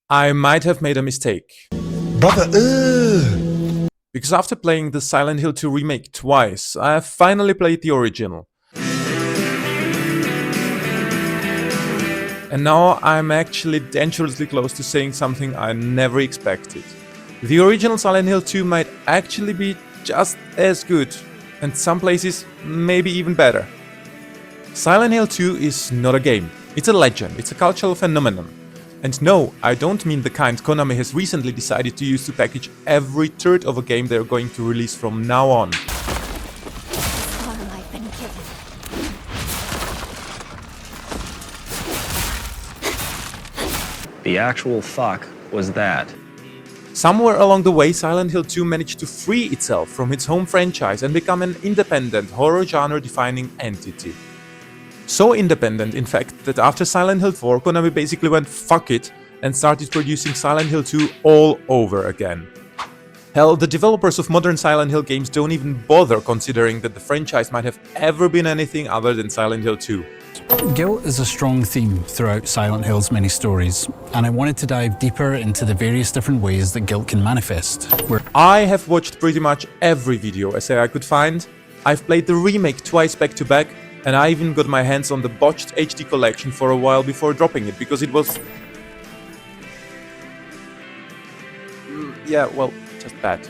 I might have made a mistake. Brother, Because after playing the Silent Hill 2 remake twice, I have finally played the original. And now I'm actually dangerously close to saying something I never expected. The original Silent Hill 2 might actually be just as good, and some places maybe even better. Silent Hill 2 is not a game, it's a legend, it's a cultural phenomenon. And no, I don't mean the kind Konami has recently decided to use to package every third of a game they're going to release from now on. I've been given. The actual fuck was that? Somewhere along the way, Silent Hill 2 managed to free itself from its home franchise and become an independent, horror genre-defining entity. So independent, in fact, that after Silent Hill 4, Konami basically went fuck it and started producing Silent Hill 2 all over again. Hell, the developers of modern Silent Hill games don't even bother considering that the franchise might have ever been anything other than Silent Hill 2. Guilt is a strong theme throughout Silent Hill's many stories, and I wanted to dive deeper into the various different ways that guilt can manifest. I have watched pretty much every video essay I could find, I've played the remake twice back to back, and I even got my hands on the botched HD collection for a while before dropping it, because it was... yeah, well, just bad.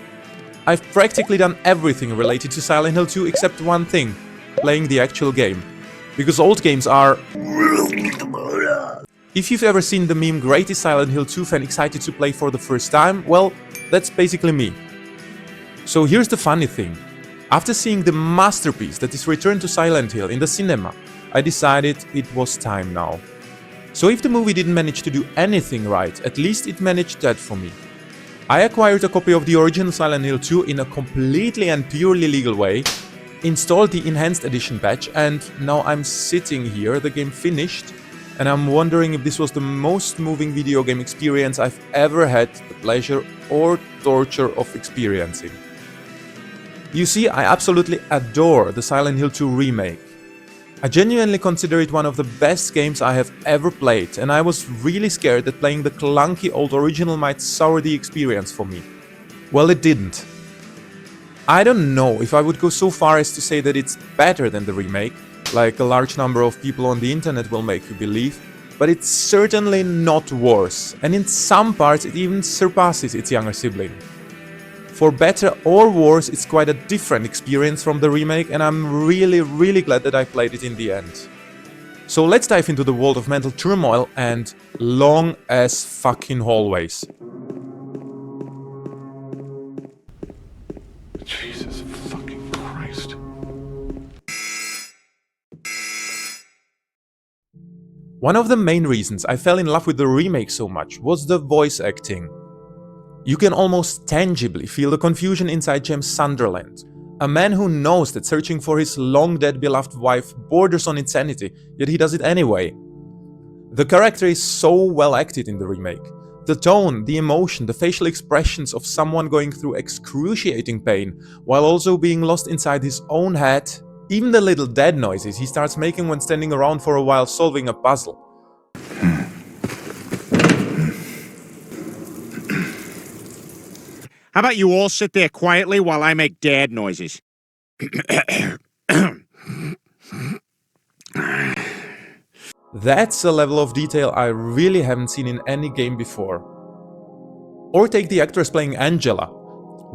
I've practically done everything related to Silent Hill 2 except one thing, playing the actual game. Because old games are... If you've ever seen the meme greatest Silent Hill 2 fan excited to play for the first time, well, that's basically me. So here's the funny thing. After seeing the masterpiece that is Return to Silent Hill in the cinema, I decided it was time now. So if the movie didn't manage to do anything right, at least it managed that for me. I acquired a copy of the original Silent Hill 2 in a completely and purely legal way, installed the Enhanced Edition patch, and now I'm sitting here, the game finished, and I'm wondering if this was the most moving video game experience I've ever had the pleasure or torture of experiencing. You see, I absolutely adore the Silent Hill 2 remake. I genuinely consider it one of the best games I have ever played, and I was really scared that playing the clunky old original might sour the experience for me. Well, it didn't. I don't know if I would go so far as to say that it's better than the remake, like a large number of people on the internet will make you believe, but it's certainly not worse, and in some parts it even surpasses its younger sibling. For better or worse, it's quite a different experience from the remake, and I'm really glad that I played it in the end. So let's dive into the world of mental turmoil and long ass fucking hallways. Jesus fucking Christ. One of the main reasons I fell in love with the remake so much was the voice acting. You can almost tangibly feel the confusion inside James Sunderland, a man who knows that searching for his long-dead beloved wife borders on insanity, yet he does it anyway. The character is so well acted in the remake. The tone, the emotion, the facial expressions of someone going through excruciating pain, while also being lost inside his own head, even the little dead noises he starts making when standing around for a while solving a puzzle. How about you all sit there quietly while I make dad noises? That's a level of detail I really haven't seen in any game before. Or take the actress playing Angela.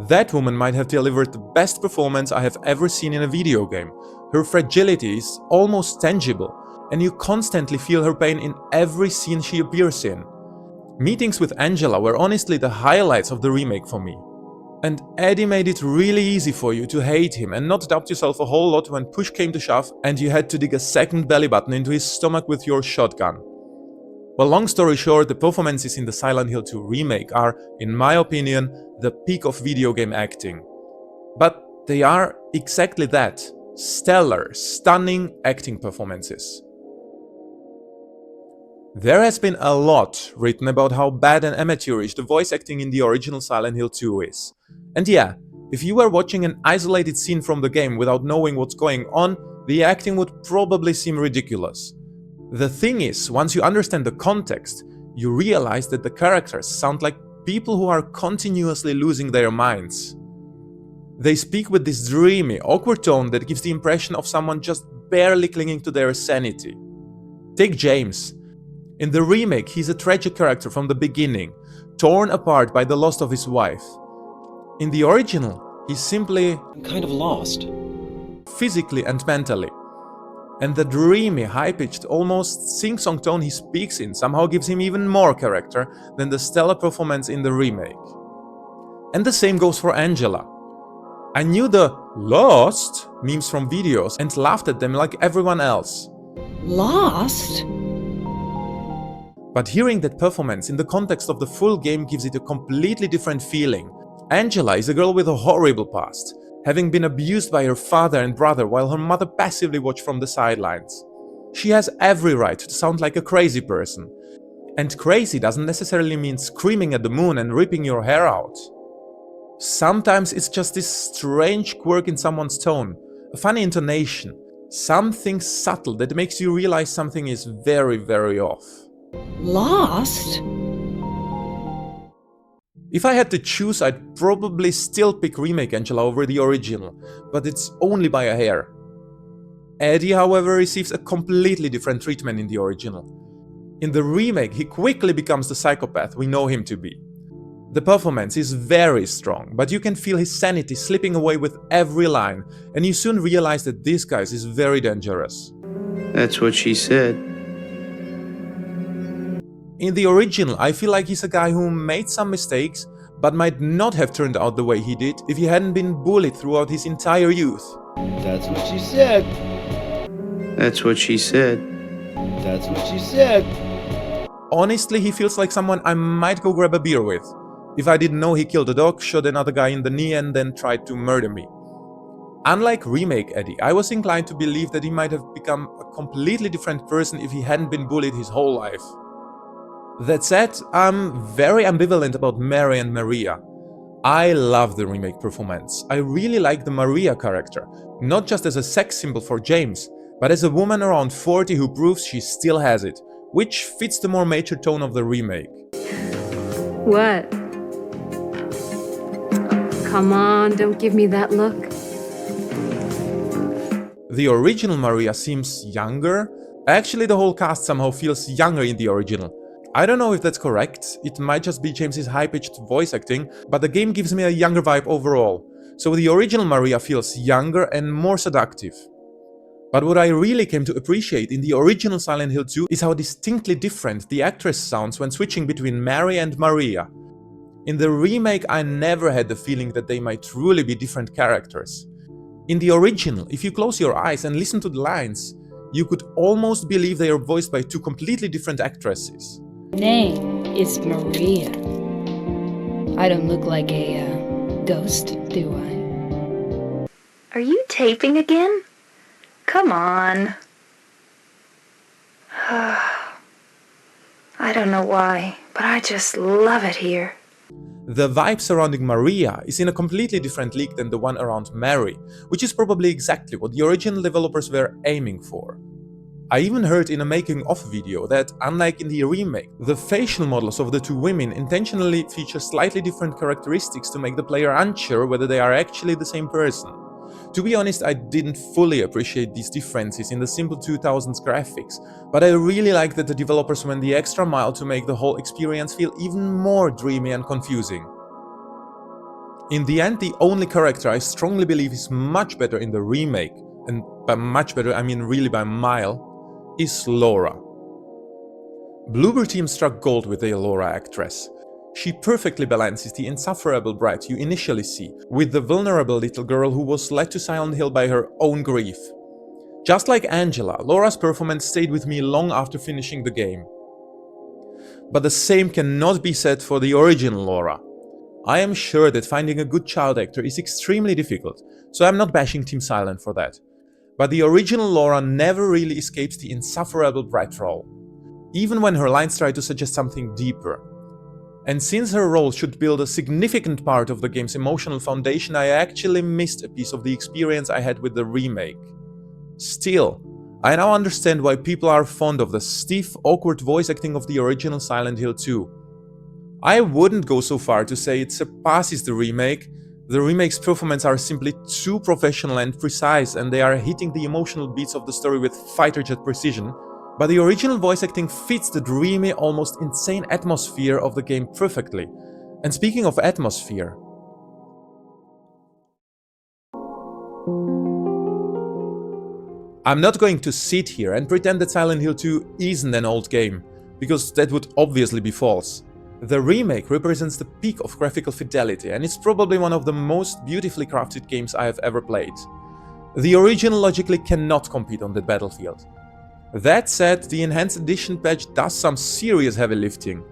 That woman might have delivered the best performance I have ever seen in a video game. Her fragility is almost tangible, and you constantly feel her pain in every scene she appears in. Meetings with Angela were honestly the highlights of the remake for me. And Eddie made it really easy for you to hate him and not doubt yourself a whole lot when push came to shove and you had to dig a second belly button into his stomach with your shotgun. Well, long story short, the performances in the Silent Hill 2 remake are, in my opinion, the peak of video game acting. But they are exactly that: stellar, stunning acting performances. There has been a lot written about how bad and amateurish the voice acting in the original Silent Hill 2 is. And yeah, if you were watching an isolated scene from the game without knowing what's going on, the acting would probably seem ridiculous. The thing is, once you understand the context, you realize that the characters sound like people who are continuously losing their minds. They speak with this dreamy, awkward tone that gives the impression of someone just barely clinging to their sanity. Take James. In the remake, he's a tragic character from the beginning, torn apart by the loss of his wife. In the original, he's simply I'm kind of lost. physically and mentally. And the dreamy, high-pitched, almost sing-song tone he speaks in somehow gives him even more character than the stellar performance in the remake. And the same goes for Angela. I knew the "lost" memes from videos and laughed at them like everyone else. Lost? But hearing that performance in the context of the full game gives it a completely different feeling. Angela is a girl with a horrible past, having been abused by her father and brother while her mother passively watched from the sidelines. She has every right to sound like a crazy person. And crazy doesn't necessarily mean screaming at the moon and ripping your hair out. Sometimes it's just this strange quirk in someone's tone, a funny intonation, something subtle that makes you realize something is very, very off. Lost? If I had to choose, I'd probably still pick remake Angela over the original, but it's only by a hair. Eddie, however, receives a completely different treatment in the original. In the remake, he quickly becomes the psychopath we know him to be. The performance is very strong, but you can feel his sanity slipping away with every line, and you soon realize that this guy is very dangerous. That's what she said. In the original, I feel like he's a guy who made some mistakes, but might not have turned out the way he did if he hadn't been bullied throughout his entire youth. That's what she said. That's what she said. That's what she said. Honestly, he feels like someone I might go grab a beer with, if I didn't know he killed a dog, shot another guy in the knee and then tried to murder me. Unlike remake Eddie, I was inclined to believe that he might have become a completely different person if he hadn't been bullied his whole life. That said, I'm very ambivalent about Mary and Maria. I love the remake performance. I really like the Maria character, not just as a sex symbol for James, but as a woman around 40 who proves she still has it, which fits the more mature tone of the remake. What? Come on, don't give me that look. The original Maria seems younger. Actually, the whole cast somehow feels younger in the original. I don't know if that's correct, it might just be James's high-pitched voice acting, but the game gives me a younger vibe overall. So the original Maria feels younger and more seductive. But what I really came to appreciate in the original Silent Hill 2 is how distinctly different the actress sounds when switching between Mary and Maria. In the remake, I never had the feeling that they might truly be different characters. In the original, if you close your eyes and listen to the lines, you could almost believe they are voiced by two completely different actresses. Name is Maria. I don't look like a ghost, do I? Are you taping again? Come on. I don't know why, but I just love it here. The vibe surrounding Maria is in a completely different league than the one around Mary, which is probably exactly what the original developers were aiming for. I even heard in a making of video that, unlike in the remake, the facial models of the two women intentionally feature slightly different characteristics to make the player unsure whether they are actually the same person. To be honest, I didn't fully appreciate these differences in the simple 2000s graphics, but I really like that the developers went the extra mile to make the whole experience feel even more dreamy and confusing. In the end, the only character I strongly believe is much better in the remake, and by much better I mean really by a mile, is Laura. Bloober Team struck gold with the Laura actress. She perfectly balances the insufferable brat you initially see with the vulnerable little girl who was led to Silent Hill by her own grief. Just like Angela, Laura's performance stayed with me long after finishing the game. But the same cannot be said for the original Laura. I am sure that finding a good child actor is extremely difficult, so I'm not bashing Team Silent for that. But the original Laura never really escapes the insufferable brat role, even when her lines try to suggest something deeper. And since her role should build a significant part of the game's emotional foundation, I actually missed a piece of the experience I had with the remake. Still, I now understand why people are fond of the stiff, awkward voice acting of the original Silent Hill 2. I wouldn't go so far to say it surpasses the remake. The remake's performances are simply too professional and precise, and they are hitting the emotional beats of the story with fighter jet precision. But the original voice acting fits the dreamy, almost insane atmosphere of the game perfectly. And speaking of atmosphere, I'm not going to sit here and pretend that Silent Hill 2 isn't an old game, because that would obviously be false. The remake represents the peak of graphical fidelity, and it's probably one of the most beautifully crafted games I have ever played. The original logically cannot compete on that battlefield. That said, the Enhanced Edition patch does some serious heavy lifting.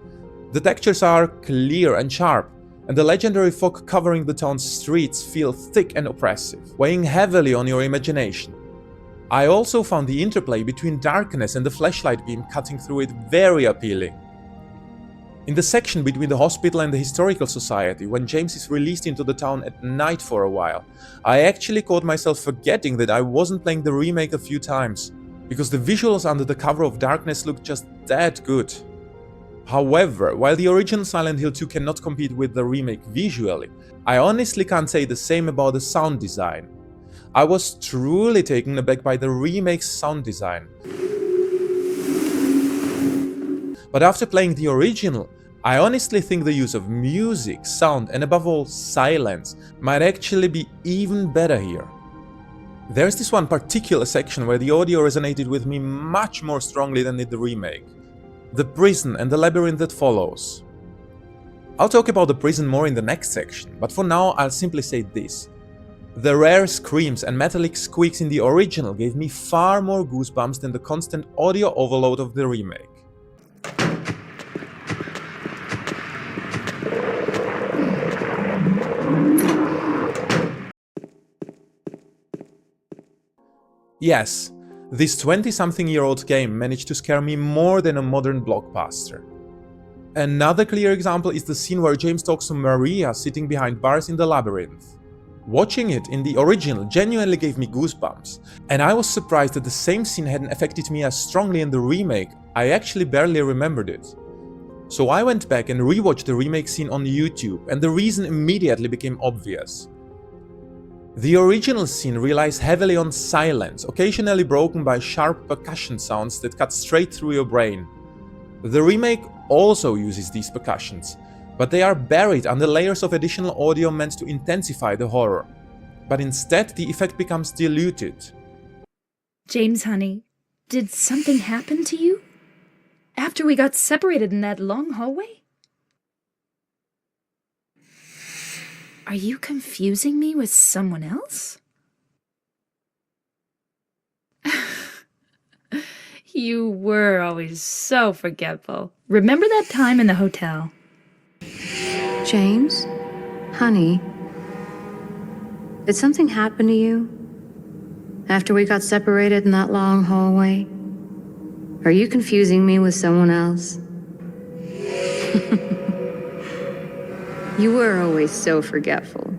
The textures are clear and sharp, and the legendary fog covering the town's streets feel thick and oppressive, weighing heavily on your imagination. I also found the interplay between darkness and the flashlight beam cutting through it very appealing. In the section between the hospital and the historical society, when James is released into the town at night for a while, I actually caught myself forgetting that I wasn't playing the remake a few times, because the visuals under the cover of darkness look just that good. However, while the original Silent Hill 2 cannot compete with the remake visually, I honestly can't say the same about the sound design. I was truly taken aback by the remake's sound design. But after playing the original, I honestly think the use of music, sound, and above all silence might actually be even better here. There's this one particular section where the audio resonated with me much more strongly than in the remake. The prison and the labyrinth that follows. I'll talk about the prison more in the next section, but for now I'll simply say this. The rare screams and metallic squeaks in the original gave me far more goosebumps than the constant audio overload of the remake. Yes, this 20-something-year-old game managed to scare me more than a modern blockbuster. Another clear example is the scene where James talks to Maria sitting behind bars in the labyrinth. Watching it in the original genuinely gave me goosebumps, and I was surprised that the same scene hadn't affected me as strongly in the remake. I actually barely remembered it. So I went back and rewatched the remake scene on YouTube, and the reason immediately became obvious. The original scene relies heavily on silence, occasionally broken by sharp percussion sounds that cut straight through your brain. The remake also uses these percussions, but they are buried under layers of additional audio meant to intensify the horror. But instead, the effect becomes diluted. James, honey, did something happen to you? After we got separated in that long hallway? Are you confusing me with someone else? You were always so forgetful. Remember that time in the hotel? James? Honey? Did something happen to you? After we got separated in that long hallway? Are you confusing me with someone else? You were always so forgetful.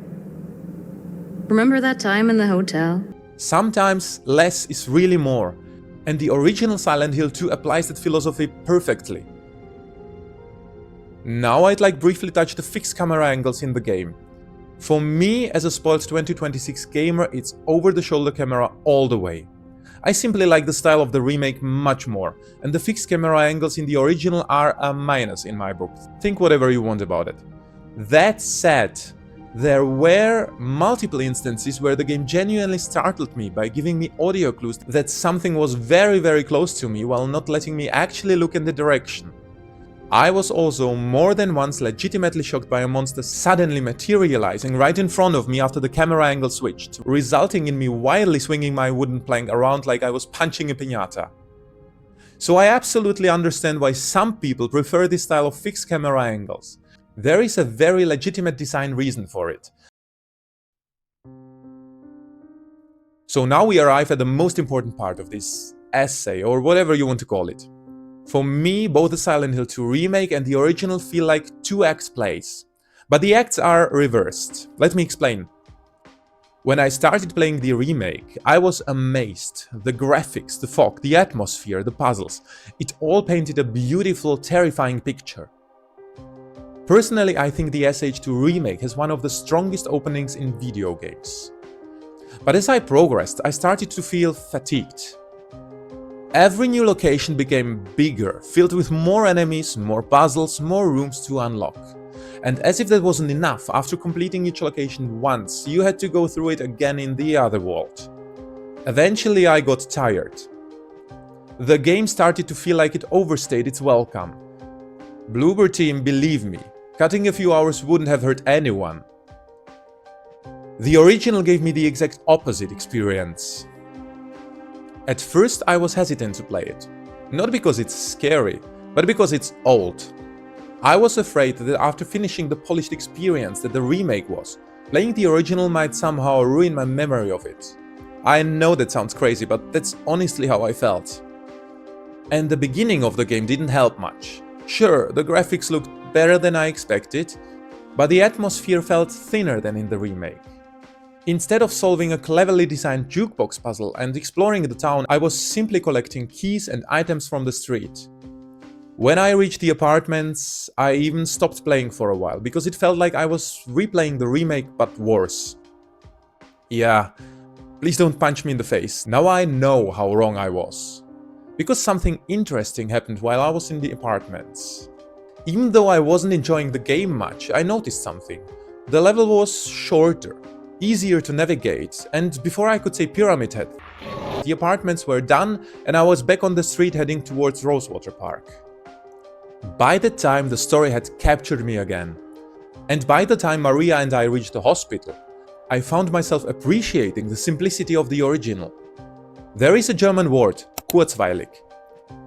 Remember that time in the hotel? Sometimes less is really more, and the original Silent Hill 2 applies that philosophy perfectly. Now I'd like briefly touch the fixed camera angles in the game. For me, as a spoiled 2026 gamer, it's over-the-shoulder camera all the way. I simply like the style of the remake much more, and the fixed camera angles in the original are a minus in my book. Think whatever you want about it. That said, there were multiple instances where the game genuinely startled me by giving me audio clues that something was very close to me while not letting me actually look in the direction. I was also more than once legitimately shocked by a monster suddenly materializing right in front of me after the camera angle switched, resulting in me wildly swinging my wooden plank around like I was punching a piñata. So I absolutely understand why some people prefer this style of fixed camera angles. There is a very legitimate design reason for it. So now we arrive at the most important part of this essay, or whatever you want to call it. For me, both the Silent Hill 2 remake and the original feel like two-act plays. But the acts are reversed. Let me explain. When I started playing the remake, I was amazed. The graphics, the fog, the atmosphere, the puzzles, it all painted a beautiful, terrifying picture. Personally, I think the SH2 remake has one of the strongest openings in video games. But as I progressed, I started to feel fatigued. Every new location became bigger, filled with more enemies, more puzzles, more rooms to unlock. And as if that wasn't enough, after completing each location once, you had to go through it again in the other world. Eventually I got tired. The game started to feel like it overstayed its welcome. Bloober Team, believe me, cutting a few hours wouldn't have hurt anyone. The original gave me the exact opposite experience. At first I was hesitant to play it. Not because it's scary, but because it's old. I was afraid that after finishing the polished experience that the remake was, playing the original might somehow ruin my memory of it. I know that sounds crazy, but that's honestly how I felt. And the beginning of the game didn't help much. Sure, the graphics looked better than I expected, but the atmosphere felt thinner than in the remake. Instead of solving a cleverly designed jukebox puzzle and exploring the town, I was simply collecting keys and items from the street. When I reached the apartments, I even stopped playing for a while, because it felt like I was replaying the remake but worse. Yeah, please don't punch me in the face. Now I know how wrong I was. Because something interesting happened while I was in the apartments. Even though I wasn't enjoying the game much, I noticed something. The level was shorter, easier to navigate, and before I could say Pyramid Head, the apartments were done and I was back on the street heading towards Rosewater Park. By that time the story had captured me again. And by the time Maria and I reached the hospital, I found myself appreciating the simplicity of the original. There is a German word, kurzweilig.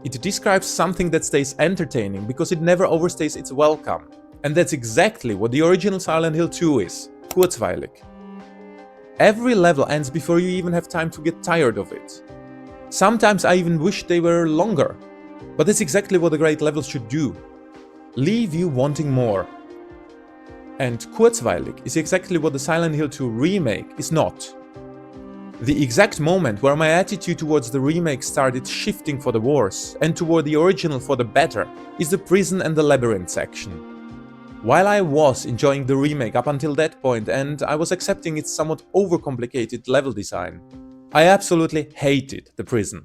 It describes something that stays entertaining because it never overstays its welcome. And that's exactly what the original Silent Hill 2 is, kurzweilig. Every level ends before you even have time to get tired of it. Sometimes I even wish they were longer. But that's exactly what a great level should do. Leave you wanting more. And kurzweilig is exactly what the Silent Hill 2 remake is not. The exact moment where my attitude towards the remake started shifting for the worse and toward the original for the better is the prison and the labyrinth section. While I was enjoying the remake up until that point and I was accepting its somewhat overcomplicated level design, I absolutely hated the prison.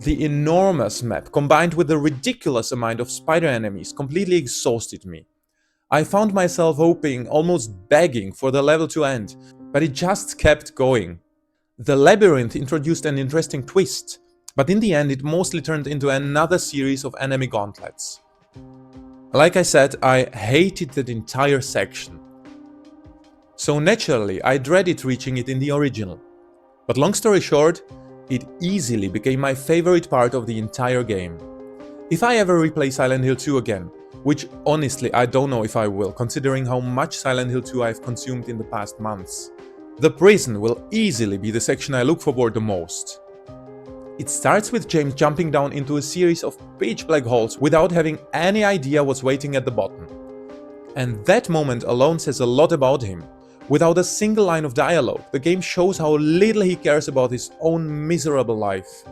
The enormous map combined with the ridiculous amount of spider enemies completely exhausted me. I found myself hoping, almost begging for the level to end, but it just kept going. The labyrinth introduced an interesting twist, but in the end it mostly turned into another series of enemy gauntlets. Like I said, I hated that entire section. So naturally, I dreaded reaching it in the original. But long story short, it easily became my favorite part of the entire game. If I ever replay Silent Hill 2 again, which honestly I don't know if I will, considering how much Silent Hill 2 I've consumed in the past months, the prison will easily be the section I look forward the most. It starts with James jumping down into a series of pitch black holes without having any idea what's waiting at the bottom. And that moment alone says a lot about him. Without a single line of dialogue, the game shows how little he cares about his own miserable life.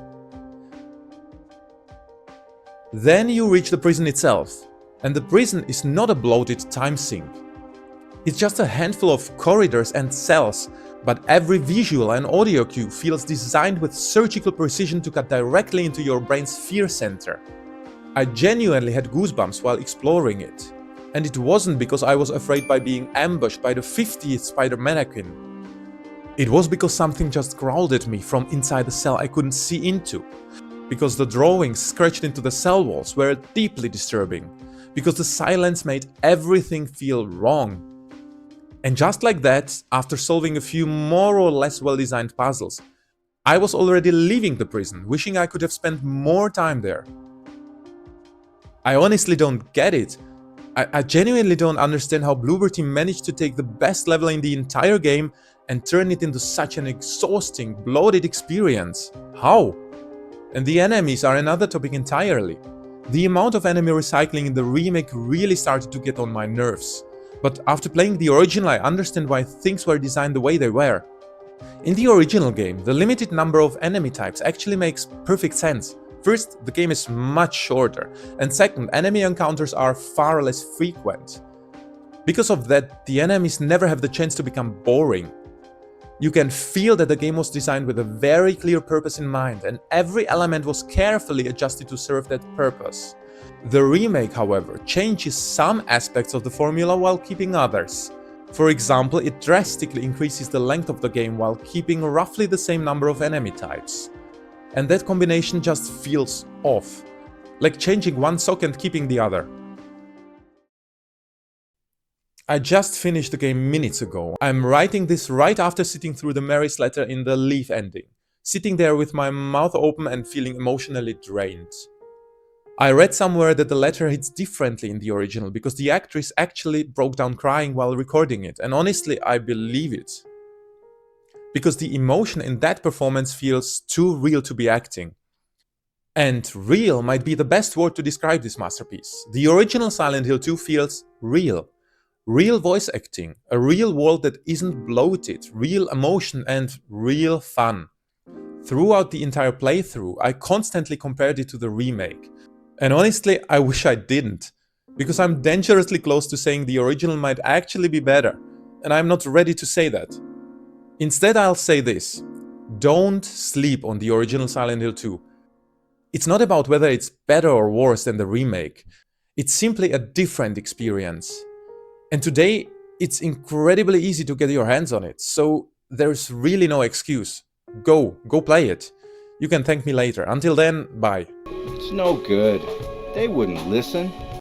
Then you reach the prison itself, and the prison is not a bloated time sink. It's just a handful of corridors and cells, but every visual and audio cue feels designed with surgical precision to cut directly into your brain's fear center. I genuinely had goosebumps while exploring it. And it wasn't because I was afraid by being ambushed by the 50th spider mannequin. It was because something just growled at me from inside the cell I couldn't see into. Because the drawings scratched into the cell walls were deeply disturbing. Because the silence made everything feel wrong. And just like that, after solving a few more or less well-designed puzzles, I was already leaving the prison, wishing I could have spent more time there. I honestly don't get it. I genuinely don't understand how Bloober Team managed to take the best level in the entire game and turn it into such an exhausting, bloated experience. How? And the enemies are another topic entirely. The amount of enemy recycling in the remake really started to get on my nerves. But after playing the original, I understand why things were designed the way they were. In the original game, the limited number of enemy types actually makes perfect sense. First, the game is much shorter, and second, enemy encounters are far less frequent. Because of that, the enemies never have the chance to become boring. You can feel that the game was designed with a very clear purpose in mind, and every element was carefully adjusted to serve that purpose. The remake, however, changes some aspects of the formula while keeping others. For example, it drastically increases the length of the game while keeping roughly the same number of enemy types. And that combination just feels off, like changing one sock and keeping the other. I just finished the game minutes ago. I'm writing this right after sitting through the Mary's letter in the Leaf ending, sitting there with my mouth open and feeling emotionally drained. I read somewhere that the letter hits differently in the original because the actress actually broke down crying while recording it, and honestly, I believe it. Because the emotion in that performance feels too real to be acting. And real might be the best word to describe this masterpiece. The original Silent Hill 2 feels real. Real voice acting, a real world that isn't bloated, real emotion and real fun. Throughout the entire playthrough, I constantly compared it to the remake. And honestly, I wish I didn't, because I'm dangerously close to saying the original might actually be better, and I'm not ready to say that. Instead, I'll say this: don't sleep on the original Silent Hill 2. It's not about whether it's better or worse than the remake. It's simply a different experience. And today, it's incredibly easy to get your hands on it, so there's really no excuse. Go play it. You can thank me later. Until then, bye. It's no good. They wouldn't listen.